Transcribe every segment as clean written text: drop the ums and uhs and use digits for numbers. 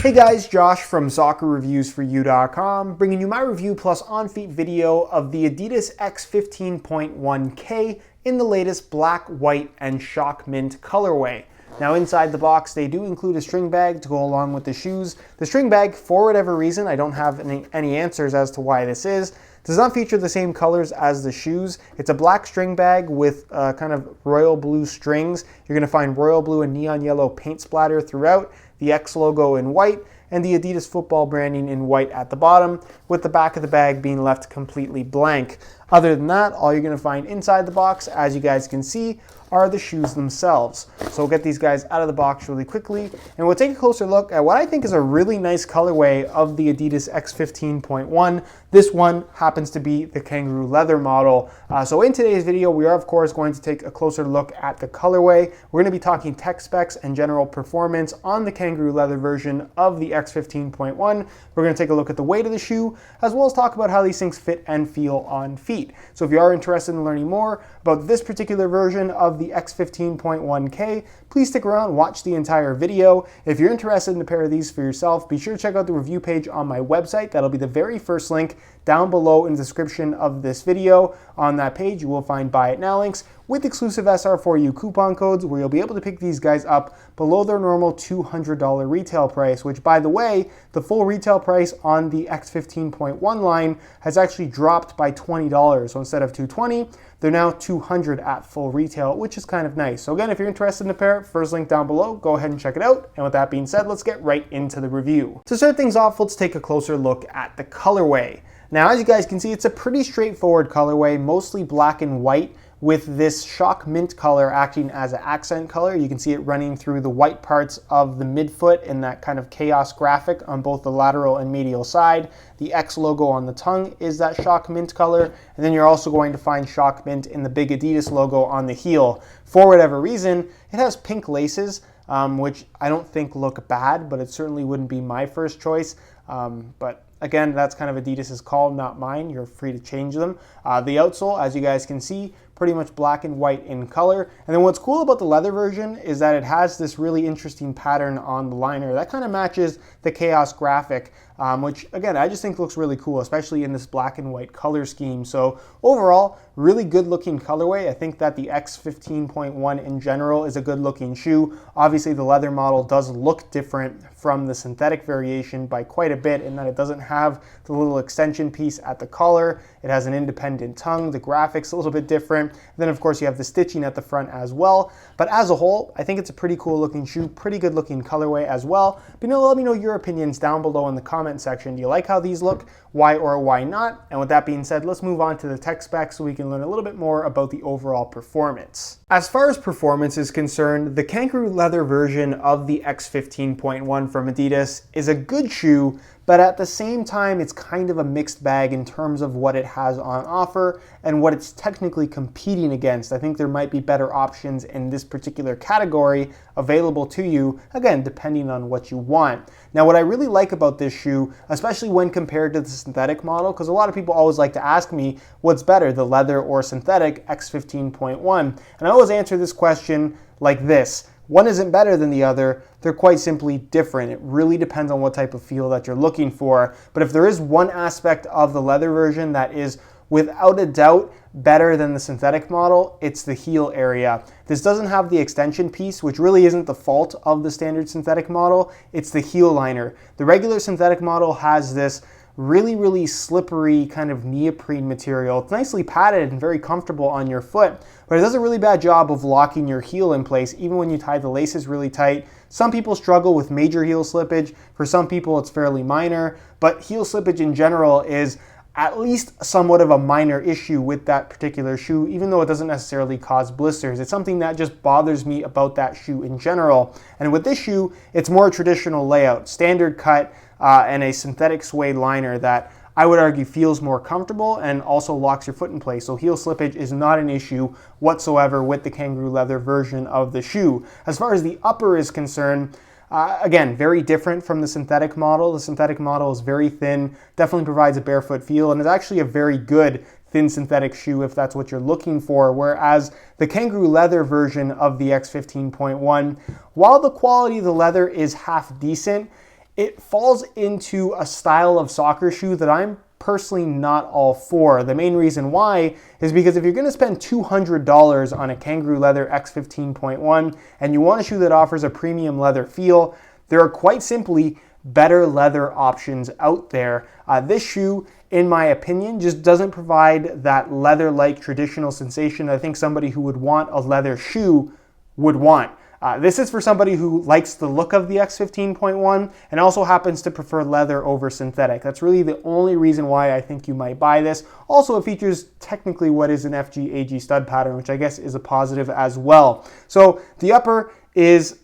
Hey guys, Josh from SoccerReviewsForYou.com, bringing you my review plus on-feet video of the Adidas X15.1K in the latest black, white, and shock mint colorway. Now inside the box, they do include a string bag to go along with the shoes. The string bag, for whatever reason, I don't have any answers as to why this is, does not feature the same colors as the shoes. It's a black string bag with kind of royal blue strings. You're going to find royal blue and neon yellow paint splatter throughout, the X logo in white, and the Adidas football branding in white at the bottom, with the back of the bag being left completely blank. Other than that, all you're going to find inside the box, as you guys can see, are the shoes themselves. So we'll get these guys out of the box really quickly, and we'll take a closer look at what I think is a really nice colorway of the Adidas X15.1. This one happens to be the kangaroo leather model. So in today's video, we are of course going to take a closer look at the colorway. We're going to be talking tech specs and general performance on the kangaroo leather version of the X15.1. We're going to take a look at the weight of the shoe, as well as talk about how these things fit and feel on feet. So if you are interested in learning more about this particular version of the X15.1K, please stick around, watch the entire video. If you're interested in a pair of these for yourself, be sure to check out the review page on my website. That'll be the very first link down below in the description of this video. On that page, you will find buy it now links with exclusive SR4U coupon codes where you'll be able to pick these guys up below their normal $200 retail price, which, by the way, the full retail price on the X15.1 line has actually dropped by $20. So instead of $220, they're now $200 at full retail, which is kind of nice. So again, if you're interested in a pair, first link down below, go ahead and check it out. And with that being said, let's get right into the review. To start things off, let's take a closer look at the colorway. Now, as you guys can see, it's a pretty straightforward colorway, mostly black and white, with this shock mint color acting as an accent color. You can see it running through the white parts of the midfoot in that kind of chaos graphic on both the lateral and medial side. The X logo on the tongue is that shock mint color, and then you're also going to find shock mint in the big Adidas logo on the heel. For whatever reason, it has pink laces, which I don't think look bad, but it certainly wouldn't be my first choice. But again, that's kind of Adidas's call, not mine. You're free to change them. The outsole, as you guys can see, pretty much black and white in color. And then what's cool about the leather version is that it has this really interesting pattern on the liner that kind of matches the chaos graphic, which again, I just think looks really cool, especially in this black and white color scheme. So overall, really good looking colorway. I think that the X15.1 in general is a good looking shoe. Obviously the leather model does look different from the synthetic variation by quite a bit in that it doesn't have the little extension piece at the collar. It has an independent tongue. The graphics a little bit different. And then of course you have the stitching at the front as well. But as a whole, I think it's a pretty cool looking shoe, pretty good looking colorway as well. But let me know your opinions down below in the comment section. Do you like how these look? Why or why not? And with that being said, let's move on to the tech specs so we can learn a little bit more about the overall performance. As far as performance is concerned, the kangaroo leather version of the X15.1 from Adidas is a good shoe, but at the same time, it's kind of a mixed bag in terms of what it has on offer and what it's technically competing against. I think there might be better options in this particular category available to you, again, depending on what you want. Now, what I really like about this shoe, especially when compared to the synthetic model, because a lot of people always like to ask me, what's better, the leather or synthetic X15.1? And I always answer this question like this. One isn't better than the other, they're quite simply different. It really depends on what type of feel that you're looking for. But if there is one aspect of the leather version that is without a doubt better than the synthetic model, it's the heel area. This doesn't have the extension piece, which really isn't the fault of the standard synthetic model, it's the heel liner. The regular synthetic model has this really slippery kind of neoprene material. It's nicely padded and very comfortable on your foot, but it does a really bad job of locking your heel in place even when you tie the laces really tight. Some people struggle with major heel slippage. For some people it's fairly minor, but heel slippage in general is at least somewhat of a minor issue with that particular shoe, even though it doesn't necessarily cause blisters. It's something that just bothers me about that shoe in general. And with this shoe, it's more a traditional layout, standard cut, and a synthetic suede liner that I would argue feels more comfortable and also locks your foot in place. So heel slippage is not an issue whatsoever with the kangaroo leather version of the shoe. As far as the upper is concerned, again, very different from the synthetic model. The synthetic model is very thin, definitely provides a barefoot feel, and is actually a very good thin synthetic shoe if that's what you're looking for, whereas the kangaroo leather version of the X15.1, while the quality of the leather is half decent, it falls into a style of soccer shoe that I'm personally not all for. The main reason why is because if you're going to spend $200 on a kangaroo leather X15.1 and you want a shoe that offers a premium leather feel, there are quite simply better leather options out there. This shoe, in my opinion, just doesn't provide that leather-like traditional sensation I think somebody who would want a leather shoe would want. This is for somebody who likes the look of the X15.1 and also happens to prefer leather over synthetic. That's really the only reason why I think you might buy this. Also, it features technically what is an FG-AG stud pattern, which I guess is a positive as well. So the upper is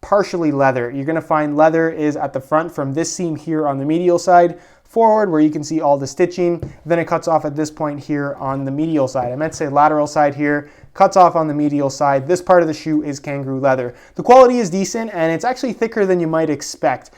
partially leather. You're going to find leather is at the front from this seam here on the medial side, forward where you can see all the stitching, then it cuts off at this point here on the medial side. I meant to say lateral side here, cuts off on the medial side. This part of the shoe is kangaroo leather. The quality is decent and it's actually thicker than you might expect.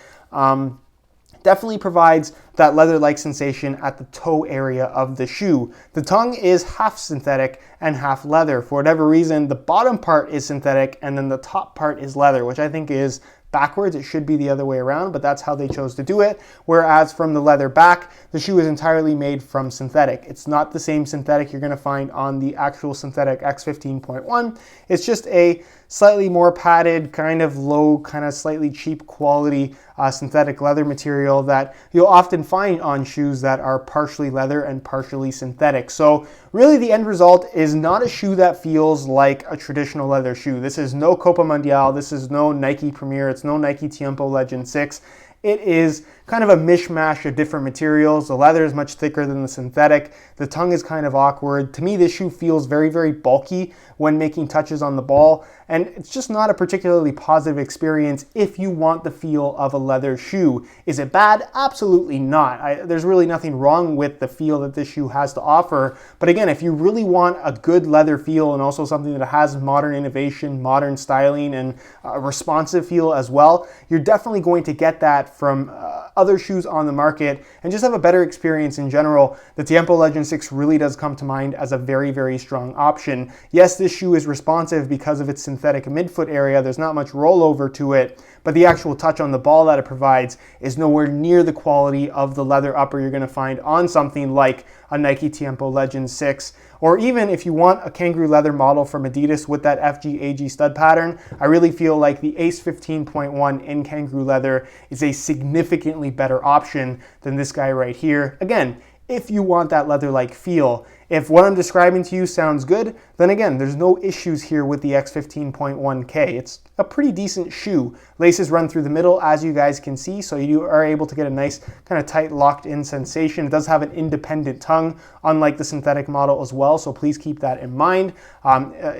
Definitely provides that leather-like sensation at the toe area of the shoe. The tongue is half synthetic and half leather. For whatever reason, the bottom part is synthetic and then the top part is leather, which I think is backwards. It should be the other way around, but that's how they chose to do it. Whereas from the leather back, the shoe is entirely made from synthetic. It's not the same synthetic you're going to find on the actual synthetic X15.1. It's just a slightly more padded, kind of low, kind of slightly cheap quality synthetic leather material that you'll often find on shoes that are partially leather and partially synthetic. So really the end result is not a shoe that feels like a traditional leather shoe. This is no Copa Mundial, this is no Nike Premier, it's no Nike Tiempo Legend 6. It is kind of a mishmash of different materials. The leather is much thicker than the synthetic. The tongue is kind of awkward. To me, this shoe feels very, very bulky when making touches on the ball, and it's just not a particularly positive experience if you want the feel of a leather shoe. Is it bad? Absolutely not. There's really nothing wrong with the feel that this shoe has to offer, but again, if you really want a good leather feel and also something that has modern innovation, modern styling, and a responsive feel as well, you're definitely going to get that from other shoes on the market and just have a better experience in general. The Tiempo Legend 6 really does come to mind as a very, very strong option. Yes, this shoe is responsive because of its synthetic midfoot area. There's not much rollover to it, but the actual touch on the ball that it provides is nowhere near the quality of the leather upper you're going to find on something like a Nike Tiempo Legend 6, or even if you want a kangaroo leather model from Adidas with that FG-AG stud pattern, I really feel like the Ace 15.1 in kangaroo leather is a significantly better option than this guy right here. Again, if you want that leather-like feel. If what I'm describing to you sounds good, then again, there's no issues here with the X15.1K. It's a pretty decent shoe. Laces run through the middle, as you guys can see, so you are able to get a nice kind of tight locked-in sensation. It does have an independent tongue, unlike the synthetic model as well, so please keep that in mind.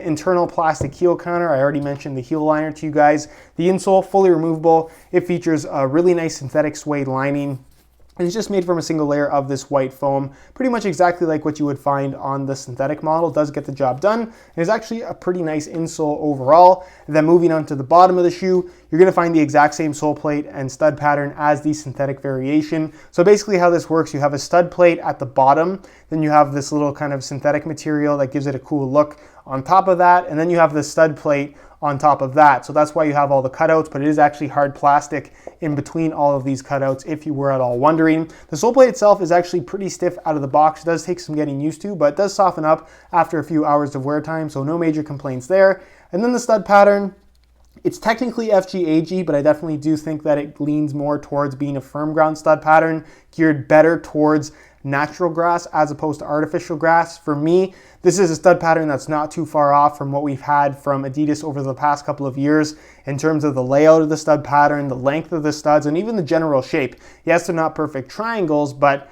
Internal plastic heel counter. I already mentioned the heel liner to you guys. The insole, fully removable. It features a really nice synthetic suede lining. And it's just made from a single layer of this white foam, pretty much exactly like what you would find on the synthetic model. It does get the job done, and it's actually a pretty nice insole overall. And then moving on to the bottom of the shoe, you're gonna find the exact same sole plate and stud pattern as the synthetic variation. So basically how this works, you have a stud plate at the bottom, then you have this little kind of synthetic material that gives it a cool look on top of that, and then you have the stud plate on top of that. So that's why you have all the cutouts, but it is actually hard plastic in between all of these cutouts if you were at all wondering. The sole plate itself is actually pretty stiff out of the box. It does take some getting used to, but it does soften up after a few hours of wear time, so no major complaints there. And then the stud pattern, it's technically FG-AG, but I definitely do think that it leans more towards being a firm ground stud pattern, geared better towards natural grass as opposed to artificial grass. For me, this is a stud pattern that's not too far off from what we've had from Adidas over the past couple of years in terms of the layout of the stud pattern, the length of the studs, and even the general shape. Yes, they're not perfect triangles, but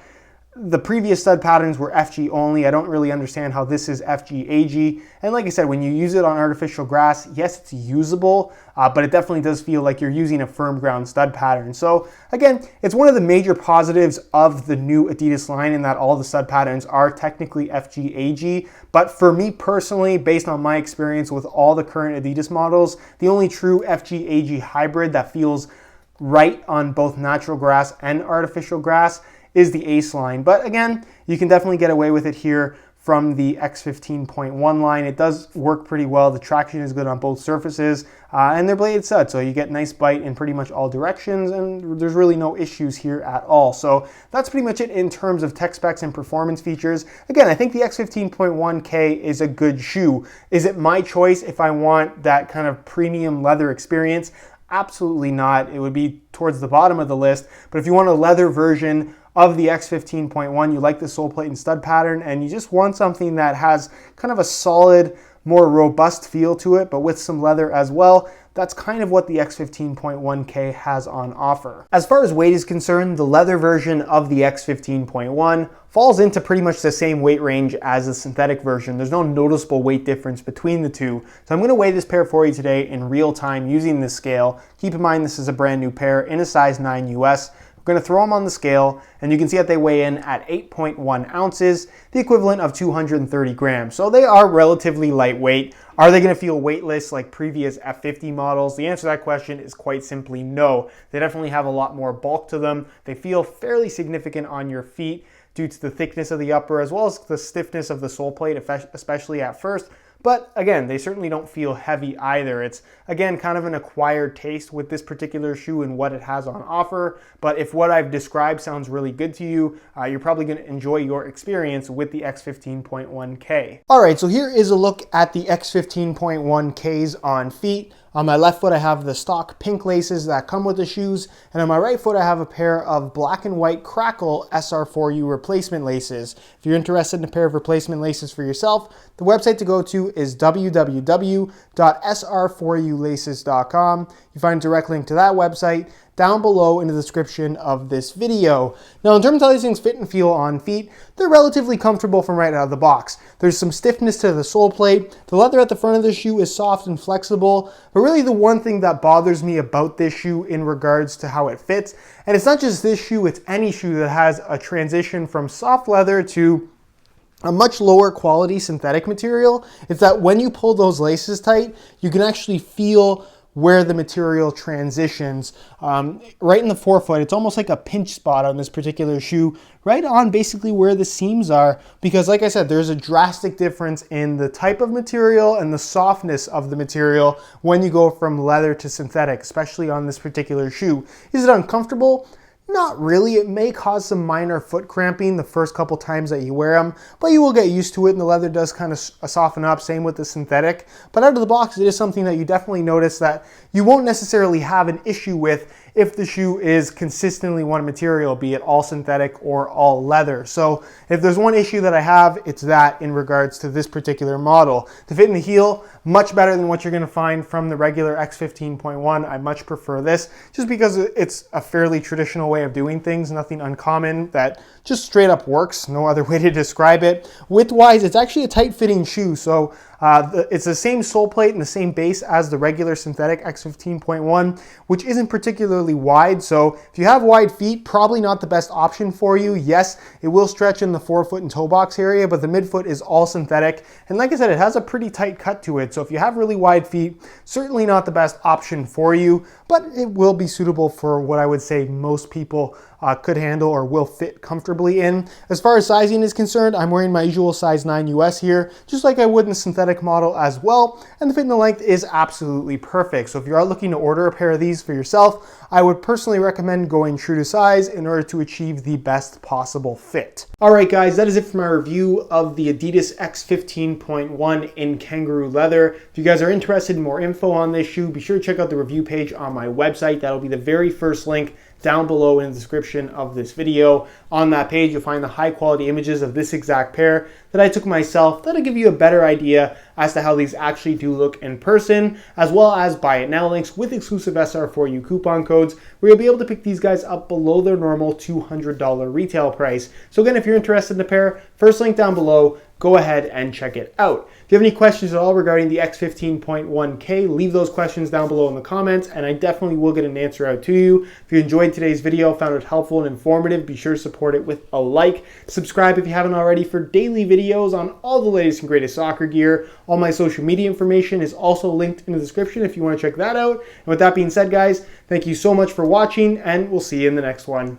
the previous stud patterns were FG only. I don't really understand how this is FG-AG. And like I said, when you use it on artificial grass, yes, it's usable, but it definitely does feel like you're using a firm ground stud pattern. So again, it's one of the major positives of the new Adidas line in that all the stud patterns are technically FG-AG. But for me personally, based on my experience with all the current Adidas models, the only true FG-AG hybrid that feels right on both natural grass and artificial grass is the Ace line. But again, you can definitely get away with it here from the X15.1 line. It does work pretty well. The traction is good on both surfaces, and they're bladed stud, so you get nice bite in pretty much all directions, and there's really no issues here at all. So that's pretty much it in terms of tech specs and performance features. Again, I think the X15.1K is a good shoe. Is it my choice if I want that kind of premium leather experience? Absolutely not. It would be towards the bottom of the list. But if you want a leather version of the X15.1, you like the sole plate and stud pattern, and you just want something that has kind of a solid, more robust feel to it, but with some leather as well, that's kind of what the X15.1K has on offer. As far as weight is concerned, the leather version of the X15.1 falls into pretty much the same weight range as the synthetic version. There's no noticeable weight difference between the two. So I'm going to weigh this pair for you today in real time using this scale. Keep in mind this is a brand new pair in a size 9 US. We're going to throw them on the scale, and you can see that they weigh in at 8.1 ounces, the equivalent of 230 grams. So they are relatively lightweight. Are they going to feel weightless like previous F50 models? The answer to that question is quite simply no. They definitely have a lot more bulk to them. They feel fairly significant on your feet due to the thickness of the upper as well as the stiffness of the sole plate, especially at first. But again, they certainly don't feel heavy either. It's, again, kind of an acquired taste with this particular shoe and what it has on offer. But if what I've described sounds really good to you, you're probably going to enjoy your experience with the X15.1K. All right, so here is a look at the X15.1Ks on feet. On my left foot, I have the stock pink laces that come with the shoes, and on my right foot, I have a pair of black and white Crackle SR4U replacement laces. If you're interested in a pair of replacement laces for yourself, the website to go to is www.sr4ulaces.com. You find a direct link to that website down below in the description of this video. Now, in terms of how these things fit and feel on feet, they're relatively comfortable from right out of the box. There's some stiffness to the sole plate. The leather at the front of the shoe is soft and flexible, but really the one thing that bothers me about this shoe in regards to how it fits, and it's not just this shoe, it's any shoe that has a transition from soft leather to a much lower quality synthetic material, is that when you pull those laces tight, you can actually feel where the material transitions. Right in the forefoot, it's almost like a pinch spot on this particular shoe, right on basically where the seams are, because like I said, there's a drastic difference in the type of material and the softness of the material when you go from leather to synthetic, especially on this particular shoe. Is it uncomfortable? Not really. It may cause some minor foot cramping the first couple times that you wear them, but you will get used to it, and the leather does kind of soften up, same with the synthetic. But out of the box, it is something that you definitely notice that you won't necessarily have an issue with if the shoe is consistently one material, be it all synthetic or all leather. So if there's one issue that I have, it's that in regards to this particular model. The fit in the heel, much better than what you're going to find from the regular X15.1. I much prefer this just because it's a fairly traditional way of doing things, nothing uncommon that just straight up works, no other way to describe it. Width-wise, it's actually a tight-fitting shoe, so it's the same sole plate and the same base as the regular synthetic X15.1, which isn't particularly wide. So if you have wide feet, probably not the best option for you. Yes, it will stretch in the forefoot and toe box area, but the midfoot is all synthetic. And like I said, it has a pretty tight cut to it. So if you have really wide feet, certainly not the best option for you, but it will be suitable for what I would say most people could handle or will fit comfortably in. As far as sizing is concerned, I'm wearing my usual size 9 US here, just like I would in the synthetic model as well, and the fit and the length is absolutely perfect. So if you are looking to order a pair of these for yourself, I would personally recommend going true to size in order to achieve the best possible fit. All right, guys, that is it for my review of the Adidas X15.1 in kangaroo leather. If you guys are interested in more info on this shoe, be sure to check out the review page on my website. That'll be the very first link down below in the description of this video. On that page, you'll find the high quality images of this exact pair that I took myself. That'll give you a better idea as to how these actually do look in person, as well as buy it now links with exclusive SR4U coupon codes, where you'll be able to pick these guys up below their normal $200 retail price. So again, if you're interested in the pair, first link down below, go ahead and check it out. If you have any questions at all regarding the X15.1K, leave those questions down below in the comments, and I definitely will get an answer out to you. If you enjoyed today's video, found it helpful and informative, be sure to support it with a like. Subscribe if you haven't already for daily videos on all the latest and greatest soccer gear. All my social media information is also linked in the description if you want to check that out. And with that being said, guys, thank you so much for watching, and we'll see you in the next one.